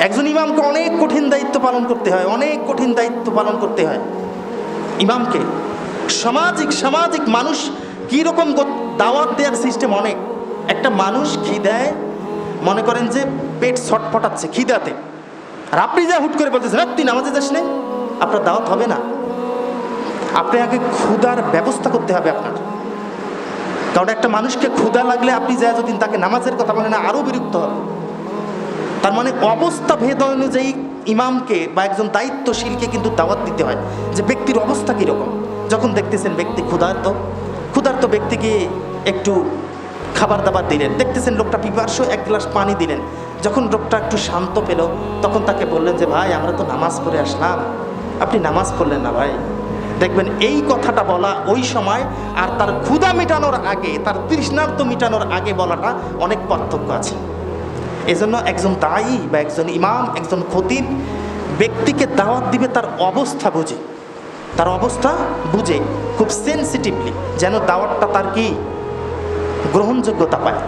একজন ইমামকে অনেক কঠিন দায়িত্ব পালন করতে হয়, অনেক কঠিন দায়িত্ব পালন করতে হয় ইমামকে। সামাজিক মানুষ কীরকম দাওয়াত দেওয়ার সিস্টেম অনেক। একটা মানুষ খিদায়, মনে করেন যে পেট ছটফটাচ্ছে খিদাতে, আর আপনি যা হুট করে বলতেছেন তুই নামাজে যাস না, আপনার দাওয়াত হবে না। আপনি আগে ক্ষুধার ব্যবস্থা করতে হবে আপনার। কারণ একটা মানুষকে ক্ষুধা লাগলে আপনি যা যদি তাকে নামাজের কথা বলেন আরও বিরক্ত হবে। তার মানে অবস্থা ভেদ অনুযায়ী ইমামকে বা একজন দায়িত্বশীলকে কিন্তু দাওয়াত দিতে হয় যে ব্যক্তির অবস্থা কীরকম। যখন দেখতেছেন ব্যক্তি ক্ষুধার্ত ব্যক্তিকে একটু খাবার দাবার দিলেন, দেখতেছেন লোকটা পিপাসু, এক গ্লাস পানি দিলেন। যখন লোকটা একটু শান্ত পেল তখন তাকে বললেন যে ভাই আমরা তো নামাজ পড়ে আসলাম, আপনি নামাজ পড়লেন না ভাই। দেখবেন এই কথাটা বলা ওই সময় আর তার ক্ষুধা মেটানোর আগে, তার তৃষ্ণার্ত মেটানোর আগে বলাটা অনেক পার্থক্য আছে। এজন্য একজন দায়ী বা একজন ইমাম, একজন খতিব ব্যক্তিকে দাওয়াত দিবে তার অবস্থা বুঝে খুব সেন্সিটিভলি, যেন দাওয়াতটা তার কি গ্রহণযোগ্যতা পায়।